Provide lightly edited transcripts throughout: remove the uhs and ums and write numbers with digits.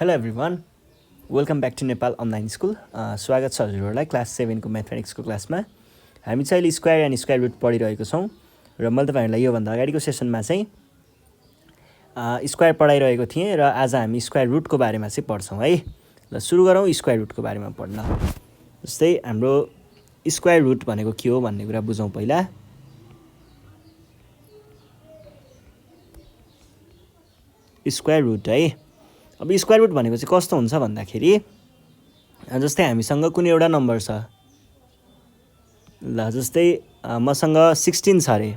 Hello everyone, welcome back to Nepal online school. स्वागत छ हजुरहरूलाई क्लास 7 को म्याथमेटिक्सको क्लासमा। हामी चाहिँ अहिले स्क्वायर एन्ड स्क्वायर रुट पढिरहेको छौँ र मैले तपाईँहरूलाई योभन्दा अगाडिको सेसनमा चाहिँ स्क्वायर पढाइरहेको थिएँ र आज हामी स्क्वायर रुटको बारेमा चाहिँ पढ्छौँ है। ल सुरु गरौँ स्क्वायर रुटको बारेमा पढ्न। जस्तै हाम्रो स्क्वायर रुट भनेको के हो भन्ने कुरा बुझौँ पहिला। स्क्वायर रुट है, अब स्क्वायर रुट भनेको चाहिँ कस्तो हुन्छ भन्दाखेरि जस्तै हामीसँग कुनै एउटा नम्बर छ, ल जस्तै मसँग 16 छ अरे।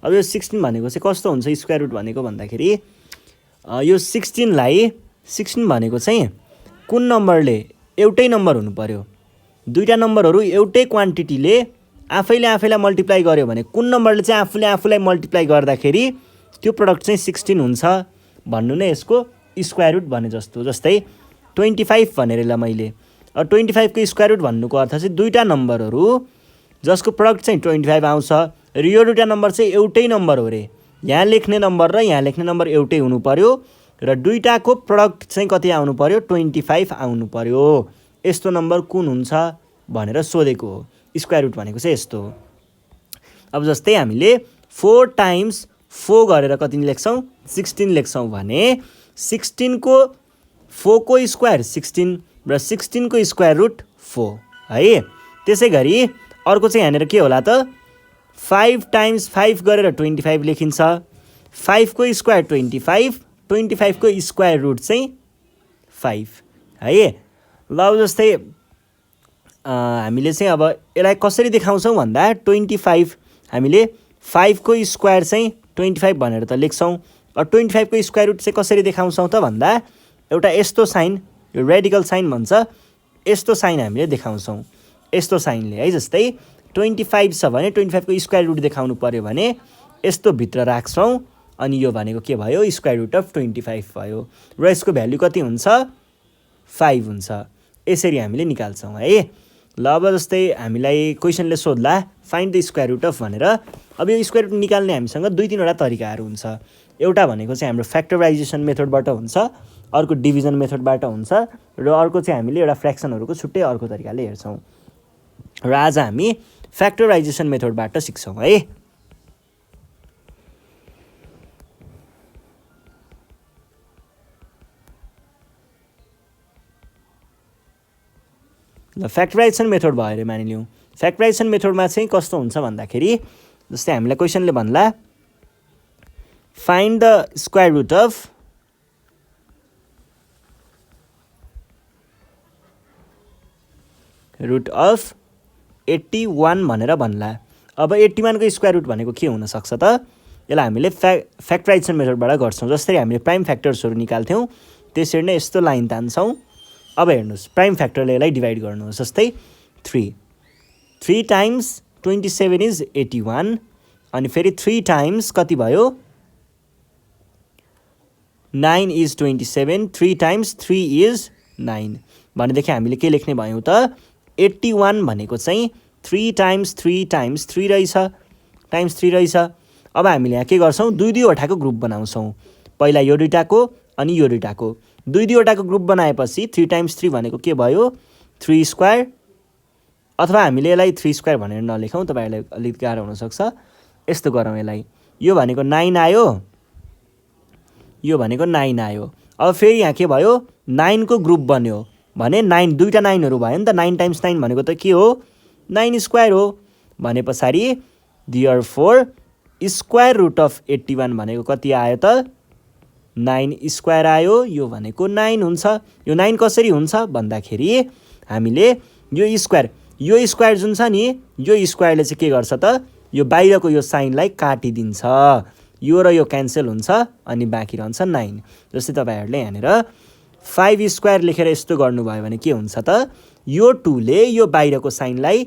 अब यो 16 भनेको चाहिँ कस्तो हुन्छ स्क्वायर रुट भनेको भन्दाखेरि यो 16 भनेको चाहिँ कुन नम्बरले एउटै नम्बर हुनु पर्यो, दुईटा नम्बरहरू एउटै क्वान्टिटीले आफैलाई मल्टिप्लाई गर्यो भने कुन नम्बरले चाहिँ आफूलाई मल्टिप्लाई गर्दाखेरि त्यो प्रडक्ट चाहिँ 16 हुन्छ भन्नु नै यसको स्क्वायर रुट भने जस्तो। जस्तै 25 भनेर ल मैले 25 को स्क्वायर रुट भन्नुको अर्थ चाहिँ दुईटा नम्बरहरू जसको प्रडक्ट चाहिँ 25 आउँछ र यो दुईटा नम्बर चाहिँ एउटै नम्बर हो रे। यहाँ लेख्ने नम्बर र यहाँ लेख्ने नम्बर एउटै हुनु पर्यो र दुईटाको प्रडक्ट चाहिँ कति आउनु पर्यो, 25 आउनु पर्यो। यस्तो नम्बर कुन हुन्छ भनेर सोधेको हो। स्क्वायर रुट भनेको चाहिँ यस्तो हो। अब जस्तै हामीले 4 टाइम्स 4 गरेर कति लेख्छौँ, 16 लेख्छौँ भने 16 को 4 को स्क्वायर 16 र 16 को स्क्वायर रुट 4 है। त्यसै गरी अर्को चाहिँ यहाँनिर के होला त, 5 टाइम्स 5 गरेर 25 लेखिन्छ। 5 को स्क्वायर 25, 25 को स्क्वायर रुट चाहिँ 5 है। ल जस्तै हामीले चाहिँ अब यसलाई कसरी देखाउँछौँ भन्दा 25 हामीले 5 को स्क्वायर चाहिँ 25 भनेर त लेख्छौँ। 25 को स्क्वायर रुट चाहिँ कसरी देखाउँछौँ त भन्दा एउटा यस्तो साइन, यो रेडिकल साइन भन्छ, यस्तो साइन हामीले देखाउँछौँ यस्तो साइनले है। जस्तै 25 छ भने 25 को स्क्वायर रुट देखाउनु पर्यो भने यस्तो भित्र राख्छौँ अनि यो भनेको के भयो, स्क्वायर रुट अफ 25 भयो र यसको भ्यालु कति हुन्छ, 5 हुन्छ। यसरी हामीले निकाल्छौँ है। ल अब जस्तै हामीलाई क्वेसनले सोध्ला find the square root of भनेर। अब यो स्क्वायर रुट निकाल्ने हामीसँग 2-3वटा तरिकाहरू हुन्छ। एउटा भनेको चाहिँ हाम्रो फ्याक्टराइजेसन मेथडबाट हुन्छ, अर्को डिभिजन मेथडबाट हुन्छ र अर्को चाहिँ हामीले एउटा फ्र्याक्सनहरूको छुट्टै अर्को तरिकाले हेर्छौँ र आज हामी फ्याक्टराइजेसन मेथडबाट सिक्छौँ है। ल फ्याक्टराइजेसन मेथड भयो अरे मानिलिउँ। फ्याक्टराइजेसन मेथडमा चाहिँ कस्तो हुन्छ भन्दाखेरि जस्तै हामीलाई क्वेसनले भन्ला find the square root of root of 81 भनेर भन्ला। अब 81 को स्क्वायर रुट भनेको के हुनसक्छ त, यसलाई हामीले फ्याक्टराइजेसन मेथडबाट गर्छौँ। जसरी हामीले प्राइम फ्याक्टर्सहरू निकाल्थ्यौँ त्यसरी नै यस्तो लाइन तान्छौँ। अब हेर्नुहोस् प्राइम फ्याक्टरले यसलाई डिभाइड गर्नुहोस्। जस्तै 3 टाइम्स 27 इज 81 अनि फेरि 3 टाइम्स कति भयो, 9 इज 27, 3 टाइम्स 3 इज 9 भनेदेखि हामीले के लेख्ने भयौँ त, 81 भनेको चाहिँ 3 टाइम्स 3 टाइम्स 3 रहेछ, टाइम्स 3 रहेछ। अब हामीले यहाँ के गर्छौँ, 2-2वटाको ग्रुप बनाउँछौँ। पहिला यो दुईटाको अनि यो दुईटाको 2-2वटाको ग्रुप बनाएपछि 3 टाइम्स 3 भनेको के भयो, 3 स्क्वायर, अथवा हामीले यसलाई 3 स्क्वायर भनेर नलेखौँ, तपाईँहरूलाई अलिक गाह्रो हुनसक्छ। यस्तो गरौँ यसलाई, यो भनेको 9 आयो, यो भनेको 9 आयो। अब फेरि यहाँ के भयो, 9 को ग्रुप बन्यो भने 9 दुईटा 9हरू भयो नि त। 9 टाइम्स 9 भनेको त के हो, 9 स्क्वायर हो भने पछाडि देयरफोर स्क्वायर रुट अफ 81 भनेको कति आयो त, 9 स्क्वायर आयो। यो भनेको 9 हुन्छ। यो 9 कसरी हुन्छ भन्दाखेरि हामीले यो स्क्वायर जुन छ नि, यो स्क्वायरले चाहिँ के गर्छ त, यो बाहिरको यो साइनलाई काटिदिन्छ, यो र यो क्यान्सल हुन्छ अनि बाँकी रहन्छ 9। जस्तै तपाईँहरूले यहाँनिर 5 स्क्वायर लेखेर यस्तो गर्नुभयो भने के हुन्छ त, यो 2 ले यो बाहिरको साइनलाई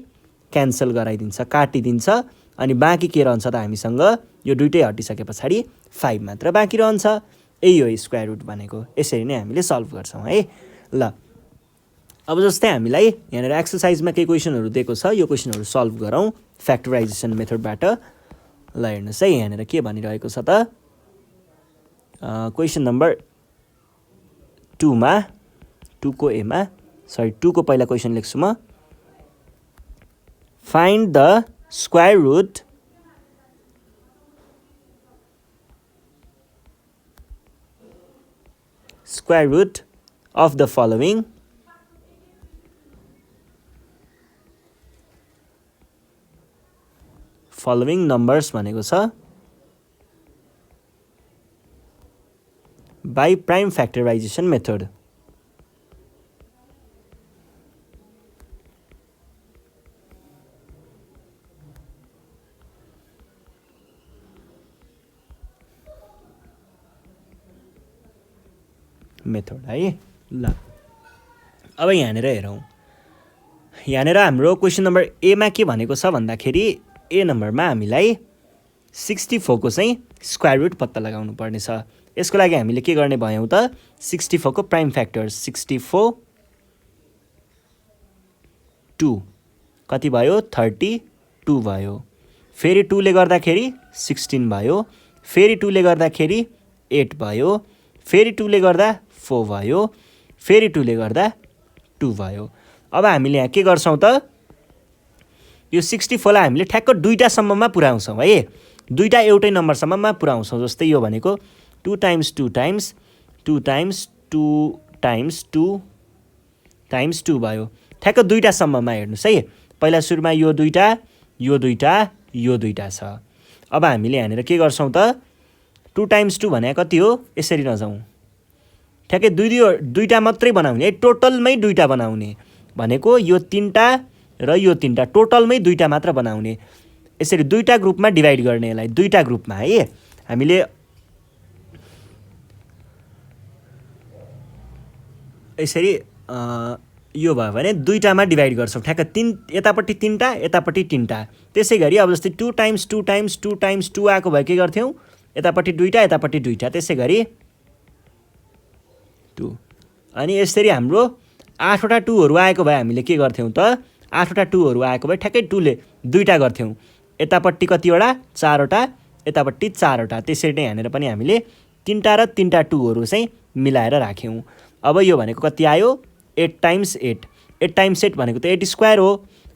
क्यान्सल गराइदिन्छ, काटिदिन्छ अनि बाँकी के रहन्छ त हामीसँग, यो दुइटै हटिसके पछाडि 5 मात्र बाँकी रहन्छ। यही हो स्क्वायर रुट भनेको। यसरी नै हामीले सल्भ गर्छौँ है। ल अब जस्तै हामीलाई यहाँनिर एक्सर्साइजमा केही क्वेसनहरू दिएको छ, यो क्वेसनहरू सल्भ गरौँ फ्याक्टराइजेसन मेथडबाट। ल हेर्नुहोस् है, यहाँनिर के भनिरहेको छ त, क्वेसन नम्बर 2 मा 2 को a मा सरी 2 को पहिला क्वेसन लेख्छु म find the square root of the following numbers भनेको छ बाई प्राइम फ्याक्टराइजेसन मेथड है ल अब यहाँनिर हेरौँ यहाँनिर हाम्रो क्वेसन नम्बर एमा के भनेको छ भन्दाखेरि ए नम्बरमा हामीलाई 64 को चाहिँ स्क्वायर रुट पत्ता लगाउनु पर्ने छ यसको लागि हामीले के गर्ने भयौँ त 64 को प्राइम फ्याक्टर्स 64 2 कति भयो 32 भयो फेरि 2 ले गर्दाखेरि 16 भयो फेरि 2 ले गर्दाखेरि 8 भयो फेरि 2 ले गर्दा 4 भयो फेरि 2 ले गर्दा 2 भयो अब हामीले यहाँ के गर्छौँ त यो 64 लाई हामीले ठ्याक्क दुईटा सम्ममा पुर्याउँछौँ है दुईटा एउटै नम्बरसम्ममा पुर्याउँछौँ जस्तै यो भनेको 2 times 2 times 2 times 2 times 2 times 2 भयो ठ्याक्क दुईटा सम्ममा हेर्नुस् है पहिला सुरुमा यो दुईटा यो दुईटा यो दुईटा छ अब हामीले यहाँनिर के गर्छौँ त 2 टाइम्स 2 भने कति हो यसरी नजाउँ ठ्याक्कै दुईटा मात्रै बनाउने है टोटलमै दुईटा बनाउने भनेको यो तीनटा र यो तीनटा टोटलमै दुईटा मात्र बनाउने यसरी दुईटा ग्रुपमा डिभाइड गर्ने यसलाई दुईटा ग्रुपमा है हामीले यसरी यो भयो भने दुईटामा डिभाइड गर्छौँ ठ्याक्क यतापट्टि तीनटा यतापट्टि तीनटा त्यसै गरी अब जस्तै 2 टाइम्स 2 टाइम्स 2 टाइम्स 2 आएको भए के गर्थ्यौँ यतापट्टि दुईटा यतापट्टि दुईटा त्यसै गरी 2 अनि यसरी हाम्रो 8वटा 2हरू आएको भए हामीले के गर्थ्यौँ त 8वटा 2हरू आएको भए ठ्याक्कै 2 ले दुईटा गर्थ्यौँ यतापट्टि कतिवटा 4वटा यतापट्टि 4वटा त्यसरी नै यहाँनिर पनि हामीले तीनटा र तीनटा 2हरू चाहिँ मिलाएर राख्यौँ अब यो भनेको कति आयो 8 टाइम्स 8 8 टाइम्स 8 भनेको त 8 स्क्वायर हो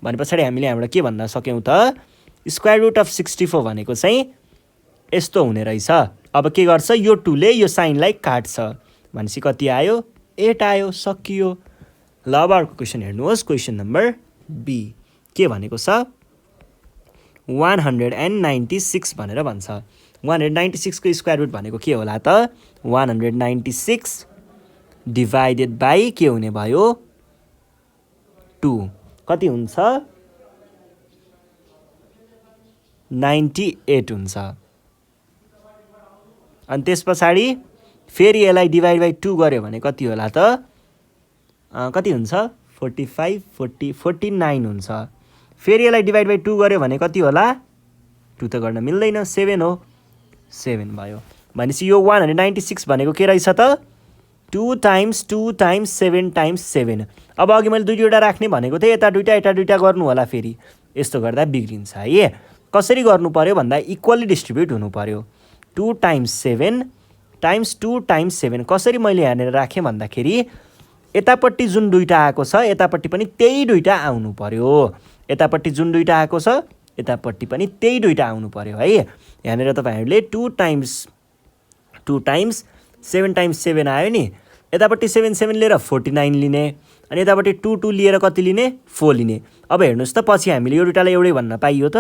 भने पछाडि हामीले हाम्रो के भन्न सक्यौँ त स्क्वायर रुट अफ 64 भनेको चाहिँ यस्तो हुने रहेछ अब के गर्छ यो 2 ले यो साइनलाई काट्छ भनेपछि कति आयो 8 आयो सकियो ल अब अर्को क्वेसन हेर्नुहोस् क्वेसन नम्बर बी के भनेको छ 196 भनेर भन्छ 196 को स्क्वायर रुट भनेको के होला त 196 डिभाइडेड बाई के हुने भयो 2 कति हुन्छ 98 हुन्छ अनि त्यस पछाडि फेरि यसलाई डिभाइड बाई 2 गर्यो भने कति होला त कति हुन्छ 45 40 49 हुन्छ फेरि यसलाई डिभाइड बाई 2 गर्यो भने कति होला 2 त गर्न मिल्दैन 7 हो 7 भयो भनेपछि यो 196 भनेको के रहेछ त 2 टाइम्स 2 टाइम्स 7 टाइम्स 7 अब अघि मैले दुईवटा राख्ने भनेको थिएँ यता दुईटा गर्नु होला फेरि यस्तो गर्दा बिग्रिन्छ है कसरी गर्नु पर्यो भन्दा इक्वली डिस्ट्रिब्युट हुनु पर्यो 2 टाइम्स 7 टाइम्स 2 टाइम्स 7 कसरी मैले यहाँनिर राखेँ भन्दाखेरि यतापट्टि जुन दुईटा आएको छ यतापट्टि पनि त्यही दुईटा आउनु पर्यो यतापट्टि जुन दुईटा आएको छ यतापट्टि पनि त्यही दुईटा आउनु पर्यो है यहाँनिर तपाईहरुले 2 टाइम्स 7 टाइम्स 7 आयो नि यतापट्टि 7 7 लिएर 49 लिने अनि यतापट्टि 2 2 लिएर कति लिने 4 लिने अब हेर्नुस् त पछि हामीले यो दुईटालाई एउटै भन्न पाइयो त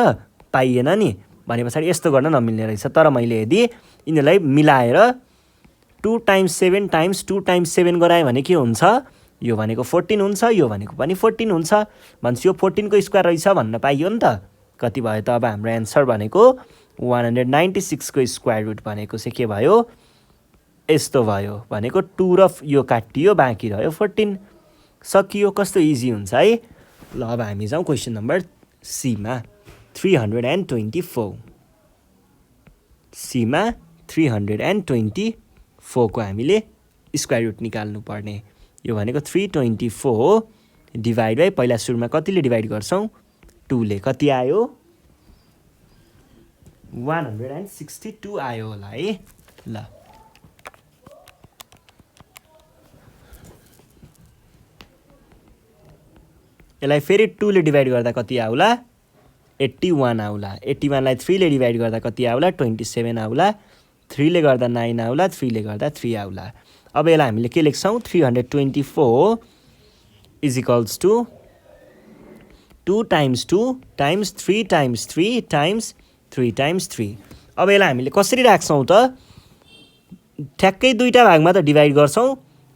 पाइएन नि भने पछाडि यस्तो गर्न नमिल्ने रहेछ तर मैले यदि यिनीलाई मिलाएर 2 टाइम्स 7 टाइम्स 2 टाइम्स 7 गराएँ भने के हुन्छ यो भनेको 14 हुन्छ यो भनेको पनि 14 हुन्छ भन्छ यो 14 को स्क्वायर रहेछ भन्न पाइयो नि त कति भयो त अब हाम्रो आन्सर भनेको 196 को स्क्वायर रुट भनेको चाहिँ के भयो यस्तो भयो भनेको 2 र यो काटियो बाँकी रह्यो 14 सकियो कस्तो इजी हुन्छ है ल अब हामी जाउँ क्वेसन नम्बर सी मा 324 सी मा 324 को हामीले स्क्वायर रुट निकाल्नु पर्ने यो भनेको 324 डिभाइड बाई पहिला सुरुमा कतिले डिभाइड गर्छौं 2 ले कति आयो 162 आयो होला है ल यसलाई फेरि 2 ले डिभाइड गर्दा कति आउला 81 आउला 81 लाई 3 ले डिभाइड गर्दा कति आउला 27 आउला 3 ले गर्दा 9 आउला 3 ले गर्दा 3 आउला अब यसलाई हामीले के लेख्छौं 324 is equals to 2 times 2 times 3 times 3 times 3 times 3 अब यसलाई हामीले कसरी राख्छौं त ठ्याक्कै दुईटा भागमा त डिभाइड गर्छौं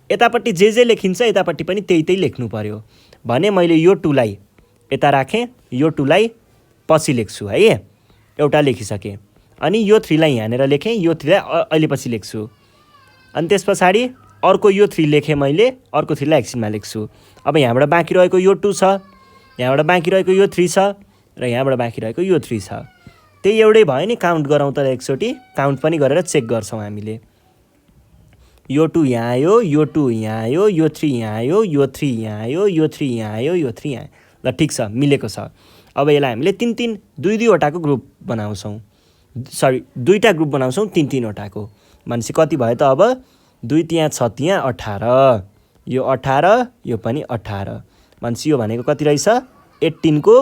यतापट्टि जे लेखिन्छ यतापट्टि पनि त्यही लेख्नु पर्यो भने मैले यो 2 लाई यता राखे यो 2 लाई पछि लेख्छु है एउटा लेखिसके अनि यो 3 लाई यहाँनेर लेखे यो 3 लाई अहिले पछि लेख्छु अनि त्यसपछि अर्को यो 3 लेखे मैले अर्को 3 लाई एकछिनमा लेख्छु अब यहाँबाट बाँकी रहेको यो 2 छ यहाँबाट बाँकी रहेको यो 3 छ र यहाँबाट बाँकी रहेको यो 3 छ त्यही एउटै भयो नि काउन्ट गरौँ त एकचोटी काउन्ट पनि गरेर चेक गर्छौं हामीले यो 2 यहाँ आयो यो 2 यहाँ आयो यो 3 यहाँ आयो यो 3 यहाँ आयो यो 3 यहाँ आयो यो 3 यहाँ ल ठीक छ मिलेको छ अब यसलाई हामीले 3 2 वटाको ग्रुप बनाउँछौं सरी दुईटा ग्रुप बनाउँछौं 3 वटाको मान्छे कति भयो त अब 2 त्यहाँ 6 त्यहाँ 18 यो 18 यो पनि 18 मान्छे यो भनेको कति रहेछ 18 को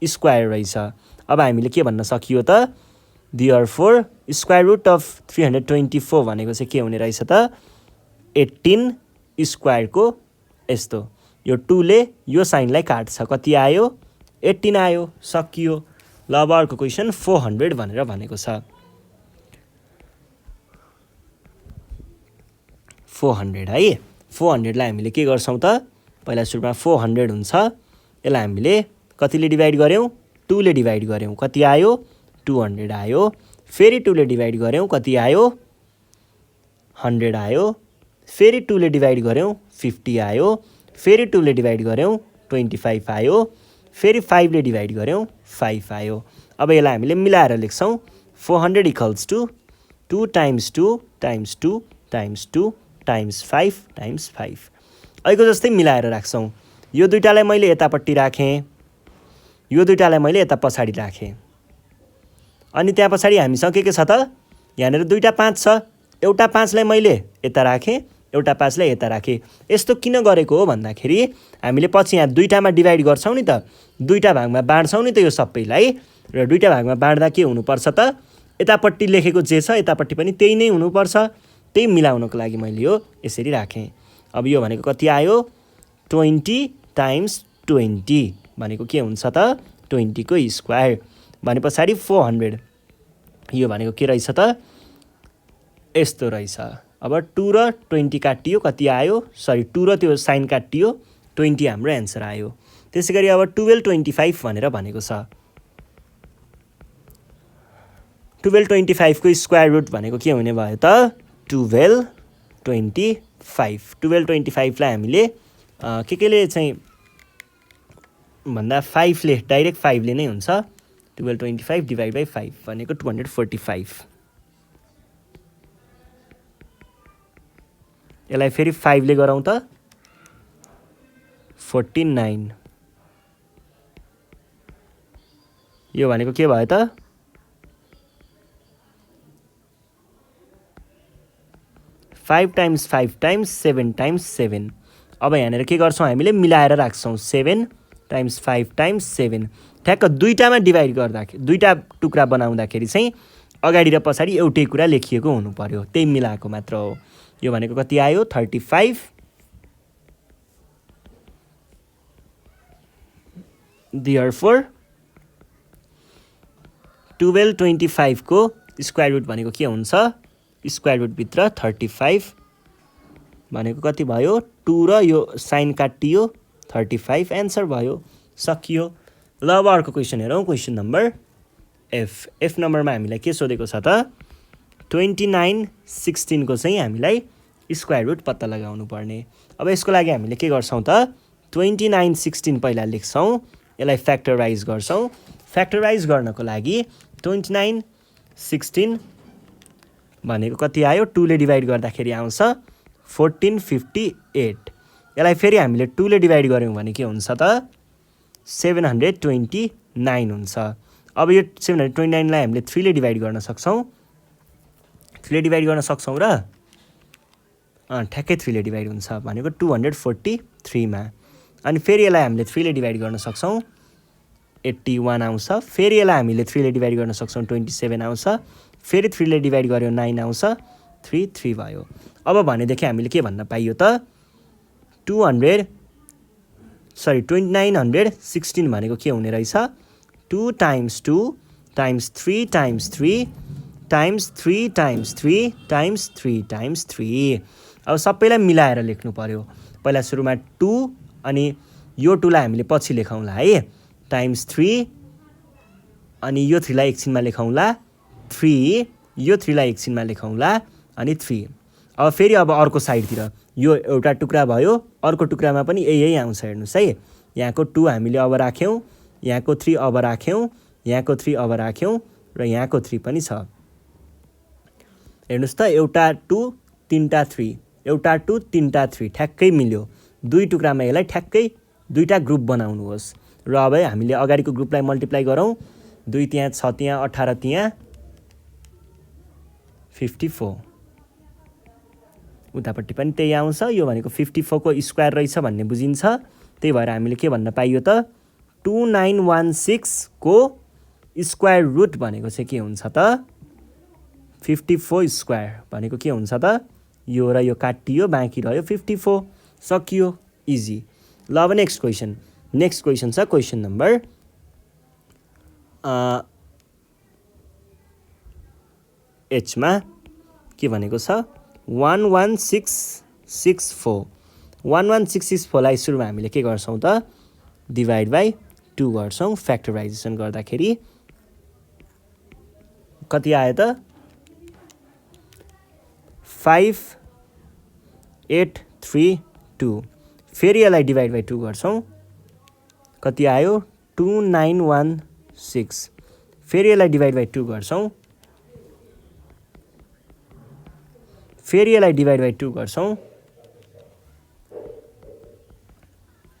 स्क्वायर रहेछ अब हामीले के भन्न सकियो त देयरफोर स्क्वायर रुट अफ 324 भनेको चाहिँ के हुने रहेछ त 18 स्क्वायर को यस्तो यो 2 ले यो साइनलाई काट्छ कति आयो 18 आयो सकियो ल अब अर्को क्वेशन 400 भनेर भनेको छ 400 है 400 लाई हामीले के गर्छौं त पहिला सुरुमा 400 हुन्छ यसलाई हामीले कतिले डिभाइड गर्यौं 2 ले डिभाइड गर्यौं कति आयो 200 आयो फेरि 2 ले डिभाइड गर्यौं कति आयो 100 आयो फेरि 2 ले डिभाइड गर्यौं 50 आयो फेरि 2 ले डिभाइड गर्यौं 25 आयो फेरि 5 ले डिभाइड गर्यौं 5 आयो अब यसलाई हामीले मिलाएर लेख्छौं 400 equals to 2 times 2 times 2 times 2 times 5 times 5 अहिलेको जस्तै मिलाएर राख्छौं यो दुईटालाई मैले यतापट्टि राखे यो दुईटालाई मैले यता पछाडी राखे अनि त्यहाँ पछाडी हामीसँग के छ त यहाँनेर दुईटा 5 छ एउटा 5 लाई मैले यता राखे एउटा 5 लाई यता राखे यस्तो किन गरेको हो भन्दाखेरि हामीले पछि यहाँ दुईटामा डिभाइड गर्छौं नि त दुईटा भागमा बाँड्छौं नि त यो सबैलाई र दुईटा भागमा बाँड्दा के हुनुपर्छ त यतापट्टि लेखेको जे छ यतापट्टि पनि त्यही नै हुनुपर्छ त्यही मिलाउनको लागि मैले यो यसरी राखे अब यो भनेको कति आयो 20 times 20 भनेको के हुन्छ त 20 को स्क्वायर भनेपछि 400 यो भनेको के रहेछ त यस्तो रहेछ अब 2 र 20 काटियो कति आयो सरी 2 र त्यो साइन काटियो 20 हाम्रो आन्सर आयो त्यसैगरी अब 1225 भनेर भनेको छ 1225 को स्क्वायर रुट भनेको के हुने भयो त 1225 1225 लाई हामीले केले चाहिँ भन्दा 5 ले डाइरेक्ट 5 ले नै हुन्छ 1225 डिभाइड बाइ 5 भनेको 245 यसलाई फेरि 5 ले गरौँ त 49 यो भनेको के भयो त 5 times 5 times 7 times 7 अब यहाँनेर के गर्छौं हामीले मिलाएर राख्छौं 7 times 5 times 7 ठ्याक्क दुईटामा डिभाइड गर्दाखेरि दुईटा टुक्रा बनाउँदाखेरि चाहिँ अगाडि र पछाडी एउटै कुरा लेखिएको हुनु पर्यो त्यही मिलाएको मात्र हो यो भनेको कति आयो 35 देयरफोर 1225 को स्क्वायर रुट भनेको के हुन्छ स्क्वायर रुट भित्र 35 भनेको कति भयो 2 र यो साइन काटियो 35 आन्सर भयो सकियो ल अब अर्को क्वेशन हेरौं क्वेशन नम्बर एफ नम्बरमा हामीलाई के सोधेको छ त 2916 को चाहिँ हामीलाई स्क्वायर रुट पत्ता लगाउनु पर्ने अब यसको लागि हामीले के गर्छौं त 2916 पहिला लेख्छौं यसलाई फ्याक्टराइज गर्छौं फ्याक्टराइज गर्नको लागि 2916 भनेको कति आयो 2 ले डिभाइड गर्दाखेरि आउँछ 1458 यसलाई फेरि हामीले 2 ले डिभाइड गर्यौं भने के हुन्छ त 729 हुन्छ अब यो 729 लाई हामीले 3 ले डिभाइड गर्न सक्छौं 3 ले डिभाइड गर्न सक्छौं र ठ्याक्कै 3 ले डिभाइड हुन्छ भनेको 243 मा अनि फेरि यसलाई हामीले 3 ले डिभाइड गर्न सक्छौँ 81 आउँछ। फेरि यसलाई हामीले 3 ले डिभाइड गर्न सक्छौँ 27 आउँछ। फेरि 3 ले डिभाइड गर्यो 9 आउँछ। 3 3 भयो। अब भनेदेखि हामीले के भन्न पाइयो त 2916 भनेको के हुने रहेछ 2 times 2 times 3 times 3 times 3 times 3 times 3 times 3। अब सबैलाई मिलाएर लेख्नु पर्यो। पहिला सुरुमा 2 अनि यो 2 लाई हामीले पछि लेखौँला है टाइम्स 3 अनि यो 3 लाई एकछिनमा लेखौँला 3 यो 3 लाई एकछिनमा लेखौँला अनि 3। अब फेरि अब अर्को साइडतिर यो एउटा टुक्रा भयो अर्को टुक्रामा पनि यही आउँछ हेर्नुस् है। यहाँको 2 हामीले अब राख्यौँ यहाँको 3 अब राख्यौँ यहाँको 3 अब राख्यौँ र यहाँको 3 पनि छ। हेर्नुस् त एउटा 2 तीनटा 3 एउटा 2 तीनटा 3 ठ्याक्कै मिल्यो। दुई टुक्रामा यसलाई ठ्याक्कै दुईटा ग्रुप बनाउनुहोस् र अब हामीले अगाडिको ग्रुपलाई मल्टिप्लाई गरौँ 2 त्यहाँ 6 त्यहाँ 18 त्यहाँ 54। उतापट्टि पनि त्यही आउँछ। यो भनेको 54 को स्क्वायर रहेछ भन्ने बुझिन्छ। त्यही भएर हामीले के भन्न पाइयो त 2916 को स्क्वायर रुट भनेको चाहिँ के हुन्छ त 54 स्क्वायर भनेको के हुन्छ त यो र यो काटियो बाँकी रह्यो 54 सकियो इजी। ल अब नेक्स्ट क्वेसन छ क्वेसन नम्बर 8 मा के भनेको छ 11664 11664 लाई सुरुमा हामीले के गर्छौँ त डिभाइड बाई 2 गर्छौँ। फ्याक्टराइजेसन गर्दाखेरि कति आयो त 5832। फेरि यसलाई डिभाइड बाई 2 गर्छौँ कति आयो 2916। फेरि यसलाई डिभाइड बाई 2 गर्छौँ फेरि यसलाई डिभाइड बाई 2 गर्छौँ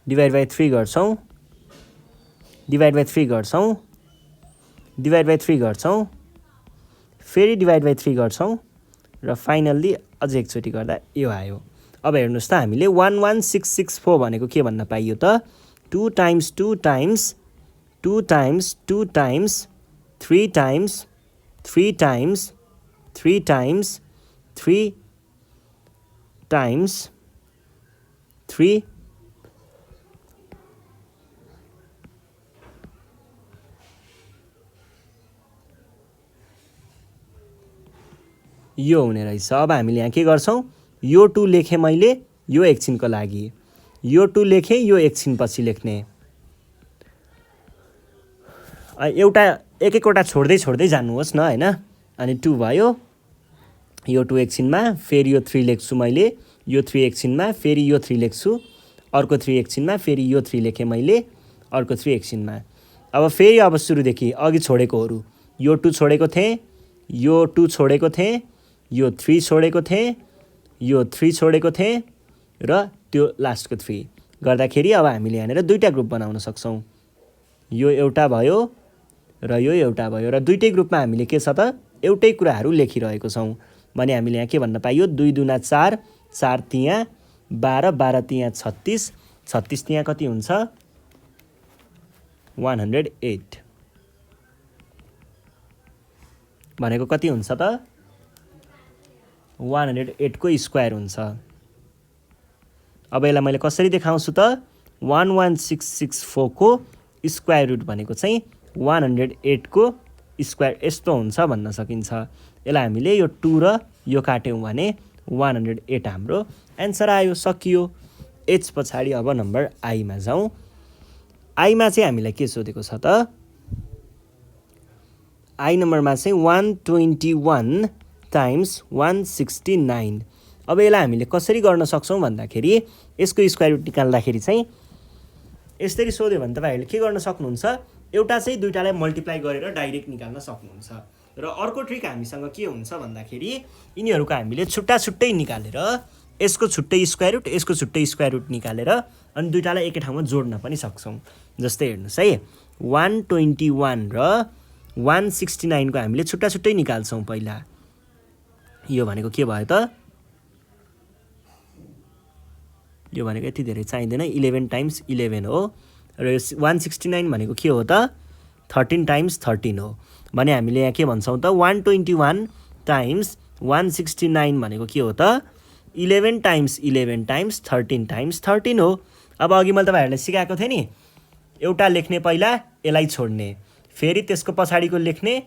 डिभाइड बाई 3 गर्छौँ डिभाइड बाई 3 गर्छौँ डिभाइड बाई 3 गर्छौँ फेरि डिभाइड बाई 3 गर्छौँ र फाइनल्ली अझै एकचोटि गर्दा यो आयो। अब हेर्नुस् त हामीले 11664 भनेको के भन्न पाइयो त 2 times 2 times 2 times 2 times 3 times 3 times 3 times 3 times 3 यो हुने रहेछ। अब हामीले यहाँ के गर्छौँ यो 2 लेखेँ मैले यो एकछिनको लागि यो 2 लेखेँ यो एकछिन पछि लेख्ने एउटा एकवटा छोड्दै जानुहोस् न हैन। अनि 2 भयो यो 2 एकछिनमा फेरि यो 3 लेख्छु मैले यो 3 एकछिनमा फेरि यो 3 लेख्छु अर्को 3 एकछिनमा फेरि यो 3 लेखेँ मैले अर्को 3 एकछिनमा। अब फेरि अब सुरुदेखि अघि छोडेकोहरू यो 2 छोडेको थिएँ यो 2 छोडेको थिएँ यो 3 छोडेको थिएँ यो 3 छोडेको थिएँ र त्यो लास्टको 3 गर्दाखेरि अब हामीले यहाँनिर दुईटा ग्रुप बनाउन सक्छौँ। यो एउटा भयो र यो एउटा भयो र दुईटै ग्रुपमा हामीले के छ त एउटै कुराहरू लेखिरहेको छौँ भने हामीले यहाँ के भन्न पाइयो 2 दुना 4 4 त्यहाँ 12 12 त्यहाँ 36 36 त्यहाँ कति हुन्छ 108 भनेको कति हुन्छ त 108 को स्क्वायर हुन्छ। अब यसलाई मैले कसरी देखाउँछु त 11664 को स्क्वायर रुट भनेको चाहिँ 108 को स्क्वायर यस्तो हुन्छ भन्न सकिन्छ। यसलाई हामीले यो 2 र यो काट्यौँ भने 108 हाम्रो एन्सर आयो सकियो। एच पछाडि अब नम्बर आईमा जाउँ। आईमा चाहिँ हामीलाई के सोधेको छ त आई नम्बरमा चाहिँ 121 टाइम्स 169। अब यसलाई हामीले कसरी गर्न सक्छौँ भन्दाखेरि यसको स्क्वायर रुट निकाल्दाखेरि चाहिँ यसरी सोध्यो भने तपाईहरुले के गर्न सक्नुहुन्छ एउटा चाहिँ दुईटालाई मल्टिप्लाई गरेर डाइरेक्ट निकाल्न सक्नुहुन्छ र अर्को ट्रिक हामीसँग के हुन्छ भन्दाखेरि यिनीहरुको हामीले छुट्टा छुट्टै निकालेर यसको छुट्टै स्क्वायर रुट यसको छुट्टै स्क्वायर रुट निकालेर अनि दुईटालाई एकै ठाउँमा जोड्न पनि सक्छौं। जस्तै हेर्नुस् है 121 र 169 को हामीले छुट्टा छुट्टै निकाल्छौं। पहिला यो भनेको के भयो त यो भनेको यति धेरै चाहिँदैन 11 टाइम्स 11 हो र यो 169 भनेको के हो त 13 टाइम्स 13 हो भने हामीले यहाँ के भन्छौँ त 121 टाइम्स 169 भनेको के हो त 11 टाइम्स 11 टाइम्स 13 टाइम्स 13 हो। अब अघि मैले तपाईँहरूलाई सिकाएको थिएँ नि एउटा लेख्ने पहिला यसलाई छोड्ने फेरि त्यसको पछाडिको लेख्ने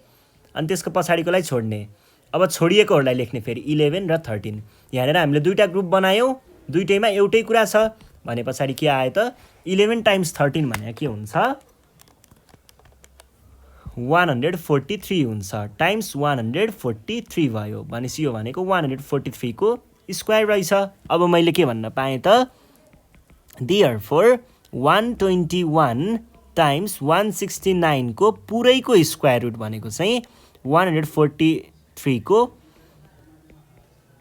अनि त्यसको पछाडिकोलाई छोड्ने अब छोडिएकोहरूलाई लेख्ने फेरि 11 र 13 यहाँनिर हामीले दुईवटा ग्रुप बनायौँ दुईटैमा एउटै कुरा छ भने पछाडि के आयो त 11 टाइम्स 13 भनेको के हुन्छ 143 हुन्छ टाइम्स 143 भयो भनेपछि यो भनेको 143 को स्क्वायर रहेछ। अब मैले के भन्न पाएँ त देयरफोर 121 टाइम्स 169 को पुरैको स्क्वायर रुट भनेको चाहिँ 143 को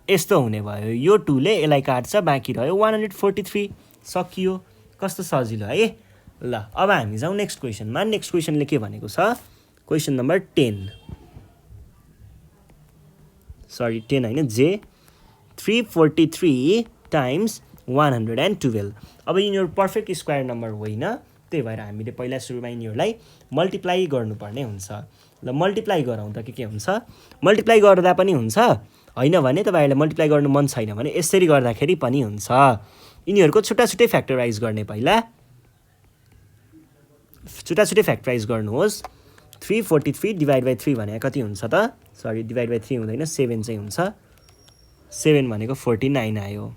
यस्तो हुने भयो यो 2 ले यसलाई काट्छ बाँकी रह्यो 143 सकियो कस्तो सजिलो है। ल अब हामी जाउँ नेक्स्ट क्वेसनमा। नेक्स्ट क्वेसनले के भनेको छ क्वेसन नम्बर 10 सरी 10 हैन जे 343 टाइम्स 112 अब यिनीहरू पर्फेक्ट स्क्वायर नम्बर होइन त्यही भएर हामीले पहिला सुरुमा यिनीहरूलाई मल्टिप्लाई गर्नुपर्ने हुन्छ। ल मल्टिप्लाई गरौँ त के हुन्छ मल्टिप्लाई गर्दा पनि हुन्छ होइन भने तपाईँहरूलाई मल्टिप्लाई गर्नु मन छैन भने यसरी गर्दाखेरि पनि हुन्छ। यिनीहरूको छुट्टा छुट्टै फ्याक्टराइज गर्ने पहिला छुट्टा छुट्टै फ्याक्टराइज गर्नुहोस् 343 डिभाइड बाई 3 भनेको कति हुन्छ त सरी डिभाइड बाई 3 हुँदैन 7 चाहिँ हुन्छ 7 भनेको 49 आयो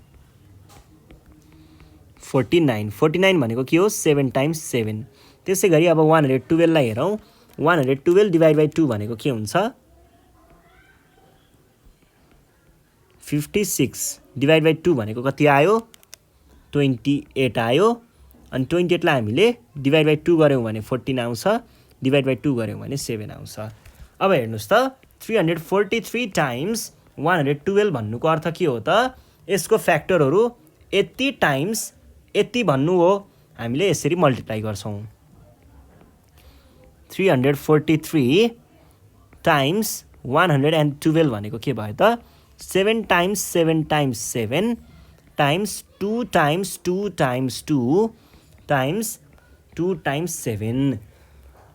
49 भनेको के हो 7 टाइम्स 7 त्यसै गरी अब 112 लाई हेरौँ 112 डिभाइड बाई 2 भनेको के हुन्छ 56 डिभाइड बाई 2 भनेको कति आयो 28 आयो अनि 28 लाई हामीले डिभाइड बाई 2 गऱ्यौँ भने 14 आउँछ डिभाइड बाई 2 गऱ्यौँ भने 7 आउँछ। अब हेर्नुहोस् त 343 टाइम्स 112 भन्नुको अर्थ के हो त यसको फ्याक्टरहरू यति टाइम्स यति भन्नु हो हामीले यसरी मल्टिप्लाई गर्छौँ 343 टाइम्स 112 भनेको के भयो त 7 times 7 times 7 times 2 times 2 times 2 times 2 times 7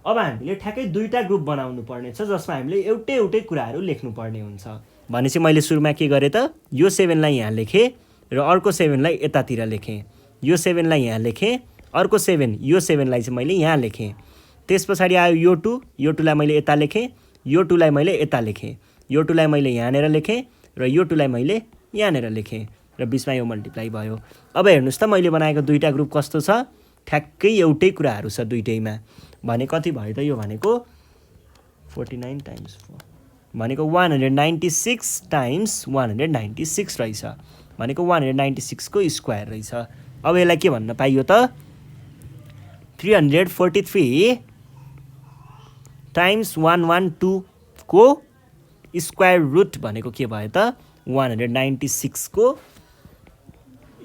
अब हामीले ठ्याक्कै दुईवटा ग्रुप बनाउनु पर्ने छ जसमा हामीले एउटै कुराहरू लेख्नुपर्ने हुन्छ भनेपछि मैले सुरुमा के गरेँ त यो 7 लाई यहाँ लेखेँ र अर्को 7 लाई यतातिर लेखेँ यो 7 लाई यहाँ लेखेँ अर्को 7 यो 7 लाई चाहिँ मैले यहाँ लेखेँ त्यस पछाडि आयो यो 2 लाई मैले यता लेखेँ यो 2 लाई मैले यता लेखेँ यो 2 लाई मैले यहाँनिर लेखेँ र यो 2 लाई मैले यहाँनिर लेखेँ र बिचमा यो मल्टिप्लाई भयो। अब हेर्नुहोस् त मैले बनाएको दुईवटा ग्रुप कस्तो छ ठ्याक्कै एउटै कुराहरू छ दुईटैमा भने कति भयो त यो भनेको 49 टाइम्स 4 भनेको 196 टाइम्स 196 रहेछ भनेको 196 को स्क्वायर रहेछ। अब यसलाई के भन्न पाइयो त 343 टाइम्स 112 को स्क्वायर रुट भनेको के भयो त 196 को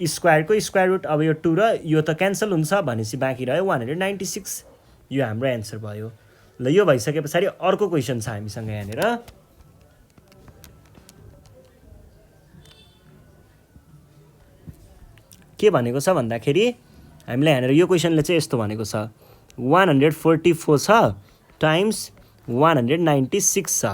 स्क्वायर रुट। अब यो 2 र यो त क्यान्सल हुन्छ भनेपछि बाँकी रह्यो 196 यो हाम्रो एन्सर भयो। ल यो भइसके पछाडि अर्को क्वेसन छ हामीसँग यहाँनिर के भनेको छ भन्दाखेरि हामीलाई यहाँनिर यो क्वेसनले चाहिँ यस्तो भनेको छ 144 छ टाइम्स 196 छ।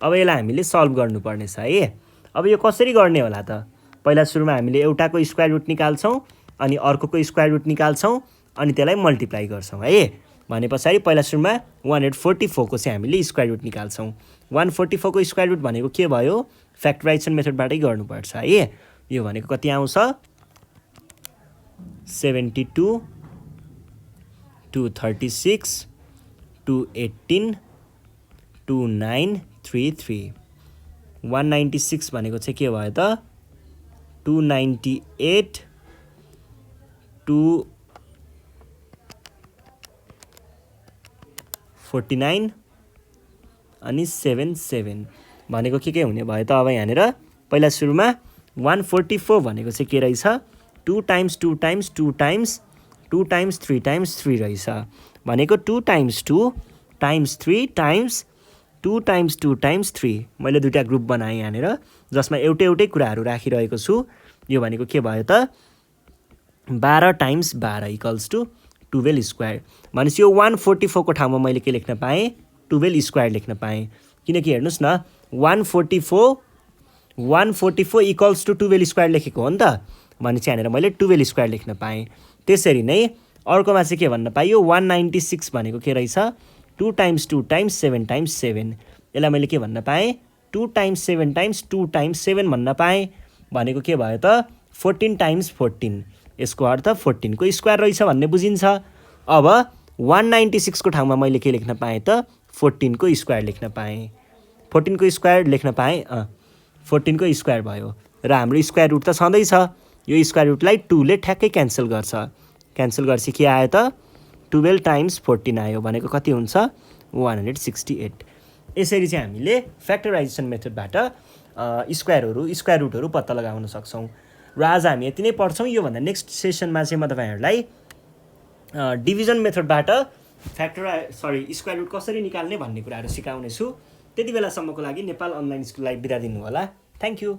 अब यसलाई हामीले सल्भ गर्नुपर्ने छ है। अब यो कसरी गर्ने होला त पहिला सुरुमा हामीले एउटाको स्क्वायर रुट निकाल्छौँ अनि अर्कोको स्क्वायर रुट निकाल्छौँ अनि त्यसलाई मल्टिप्लाई गर्छौँ है भने पछाडि पहिला सुरुमा 144 को चाहिँ हामीले स्क्वायर रुट निकाल्छौँ 144 को स्क्वायर रुट भनेको के भयो फ्याक्टराइजेसन मेथडबाटै गर्नुपर्छ है। यो भनेको कति आउँछ 72 236 218 2933 196 भनेको चाहिँ के भयो त 298 249 अनि 77 भनेको के हुने भयो त। अब यहाँनिर पहिला सुरुमा 144 भनेको चाहिँ के रहेछ 2 times 2 times 2 times 2 times 3 times 3 रहेछ भनेको 2 times 2 times 3 times 2 times 2 times 3 मैले दुईवटा ग्रुप बनाएँ यहाँनिर जसमा एउटै कुराहरू राखिरहेको छु। यो भनेको के भयो त 12 टाइम्स 12 इक्वल्स टु 12 स्क्वायर। भनेपछि यो 144 को ठाउँमा मैले के लेख्न पाएँ, 12 स्क्वायर लेख्न पाएँ। किनकि हेर्नुहोस् न 144 इक्वल्स टु 12 स्क्वायर लेखेको हो नि त, भनेपछि यहाँनिर मैले 12 स्क्वायर लेख्न पाएँ। त्यसरी नै अर्कोमा चाहिँ के भन्न पाइयो, 196 भनेको के रहेछ, 2 टाइम्स 2 टाइम्स 7 टाइम्स 7। यसलाई मैले के भन्न पाएँ, 2 टाइम्स 7 टाइम्स 2 टाइम्स 7 भन्न पाएँ। भनेको के भयो त, 14 टाइम्स 14। यसको अर्थ 14 को स्क्वायर रहेछ भन्ने बुझिन्छ। अब 196 को ठाउँमा मैले के लेख्न पाएँ त, 14 को स्क्वायर लेख्न पाएँ। 14 को स्क्वायर लेख्न पाएँ, 14 को स्क्वायर भयो। र हाम्रो स्क्वायर रुट त छँदैछ, यो स्क्वायर रुटलाई 2 ले ठ्याक्कै क्यान्सल गर्छ। क्यान्सल गर्छ के आयो त, 12 टाइम्स 14 आयो, भनेको कति हुन्छ, 168। यसरी चाहिँ हामीले फ्याक्टराइजेसन मेथडबाट स्क्वायर रुटहरू पत्ता लगाउन सक्छौँ। र आज हामी यति नै पढ्छौँ। योभन्दा नेक्स्ट सेसनमा चाहिँ म तपाईँहरूलाई डिभिजन मेथडबाट स्क्वायर रुट कसरी निकाल्ने भन्ने कुराहरू सिकाउनेछु। त्यति बेलासम्मको लागि नेपाल अनलाइन स्कुललाई बिदा दिनु होला। Thank you.